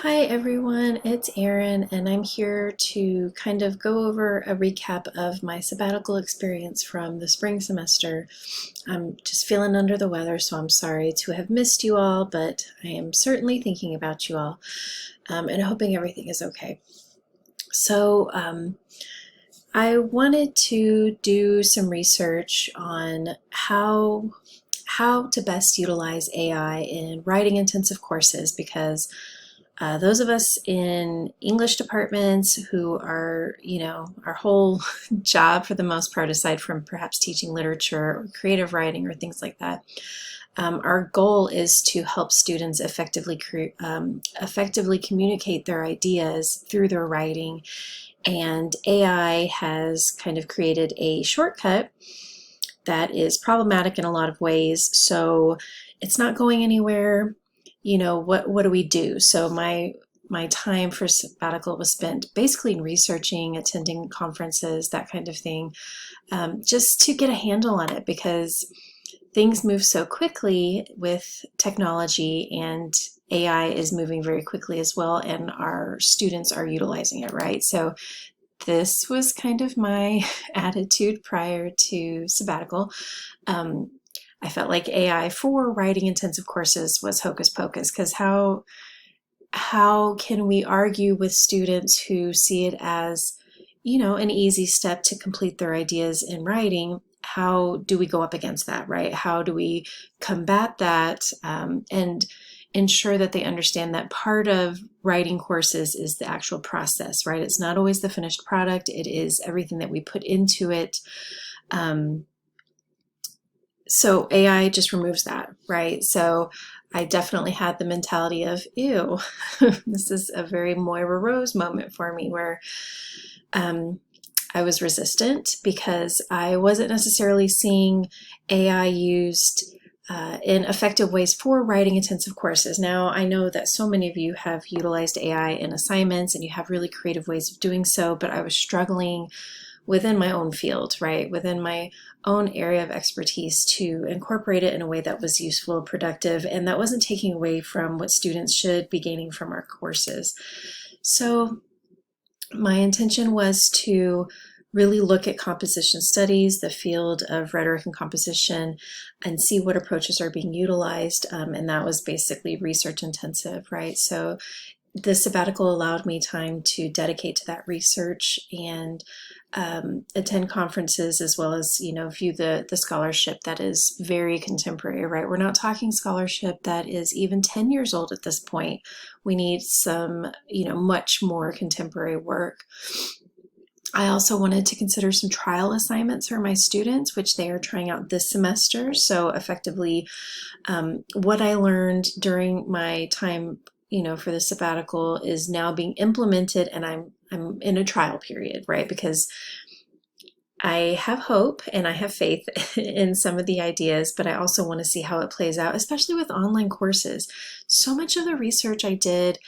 Hi everyone, it's Erin, and I'm here to kind of go over a recap of my sabbatical experience from the spring semester. I'm just feeling under the weather, so I'm sorry to have missed you all, but I am certainly thinking about you all and hoping everything is okay. So I wanted to do some research on how to best utilize AI in writing intensive courses because those of us in English departments who are, our whole job for the most part, aside from perhaps teaching literature or creative writing or things like that, our goal is to help students effectively communicate their ideas through their writing. And AI has kind of created a shortcut that is problematic in a lot of ways. So it's not going anywhere. What do we do? So my time for sabbatical was spent basically in researching, attending conferences, that kind of thing, just to get a handle on it because things move so quickly with technology, and AI is moving very quickly as well, and our students are utilizing it, right? So this was kind of my attitude prior to sabbatical. I felt like AI for writing intensive courses was hocus pocus because how can we argue with students who see it as, an easy step to complete their ideas in writing? How do we go up against that, right? How do we combat that and ensure that they understand that part of writing courses is the actual process, right? It's not always the finished product. It is everything that we put into it. So AI just removes that, right? So I definitely had the mentality of, ew, this is a very Moira Rose moment for me where I was resistant because I wasn't necessarily seeing AI used in effective ways for writing intensive courses. Now, I know that so many of you have utilized AI in assignments and you have really creative ways of doing so, but I was struggling within my own field, right? Within my own area of expertise to incorporate it in a way that was useful, productive, and that wasn't taking away from what students should be gaining from our courses. So my intention was to really look at composition studies, the field of rhetoric and composition, and see what approaches are being utilized. And that was basically research intensive, right? So the sabbatical allowed me time to dedicate to that research and attend conferences as well as, view the scholarship that is very contemporary, right? We're not talking scholarship that is even 10 years old at this point. We need some, much more contemporary work. I also wanted to consider some trial assignments for my students, which they are trying out this semester. So effectively, what I learned during my time, for the sabbatical is now being implemented, and I'm in a trial period, right? Because I have hope and I have faith in some of the ideas, but I also want to see how it plays out, especially with online courses. So much of the research I did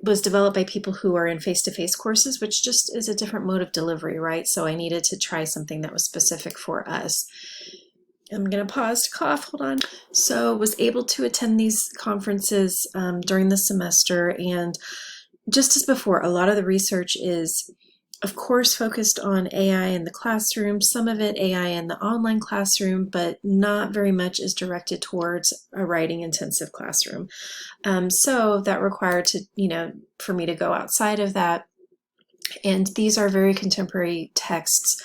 was developed by people who are in face-to-face courses, which just is a different mode of delivery, right? So I needed to try something that was specific for us. I'm going to pause to cough, hold on. So was able to attend these conferences during the semester, and just as before, a lot of the research is, of course, focused on AI in the classroom, some of it AI in the online classroom, but not very much is directed towards a writing intensive classroom. So that required for me to go outside of that. And these are very contemporary texts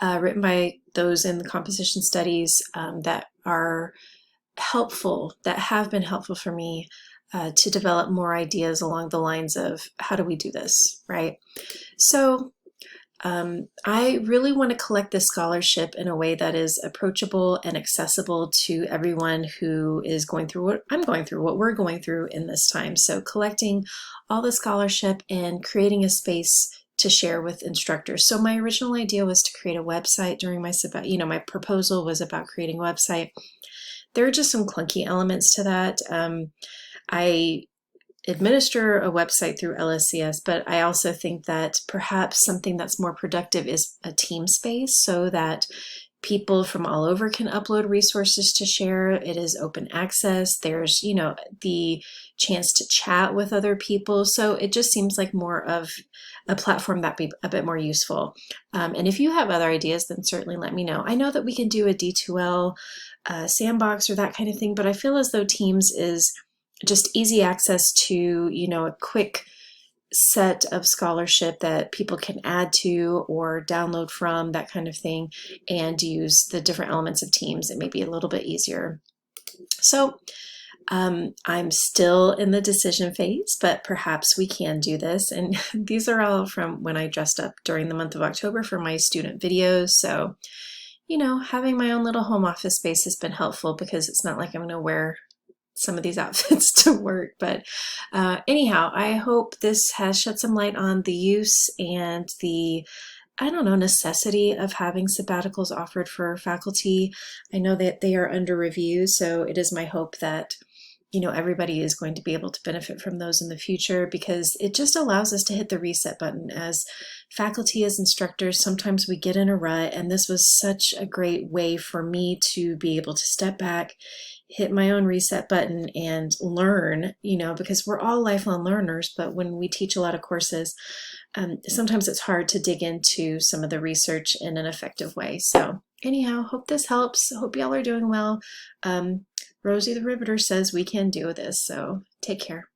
written by those in the composition studies that are helpful, that have been helpful for me to develop more ideas along the lines of how do we do this, right? So I really want to collect this scholarship in a way that is approachable and accessible to everyone who is going through what I'm going through, what we're going through in this time. So collecting all the scholarship and creating a space to share with instructors. So my original idea was to create a website during my my proposal was about creating a website. There are just some clunky elements to that. I administer a website through LSCS, but I also think that perhaps something that's more productive is a team space so that People from all over can upload resources to share. It is open access. There's, the chance to chat with other people. So it just seems like more of a platform that'd be a bit more useful. And if you have other ideas, then certainly let me know. I know that we can do a D2L sandbox or that kind of thing, but I feel as though Teams is just easy access to, a quick set of scholarship that people can add to or download from, that kind of thing, and use the different elements of Teams. It may be a little bit easier. So I'm still in the decision phase, but perhaps we can do this. And these are all from when I dressed up during the month of October for my student videos. So, having my own little home office space has been helpful because it's not like I'm going to wear some of these outfits to work. But anyhow, I hope this has shed some light on the use and the necessity of having sabbaticals offered for faculty. I know that they are under review, so it is my hope that everybody is going to be able to benefit from those in the future, because it just allows us to hit the reset button. As faculty, as instructors, sometimes we get in a rut, and this was such a great way for me to be able to step back, hit my own reset button, and learn, because we're all lifelong learners, but when we teach a lot of courses, sometimes it's hard to dig into some of the research in an effective way. So anyhow, hope this helps. Hope y'all are doing well. Rosie the Riveter says we can do this, so take care.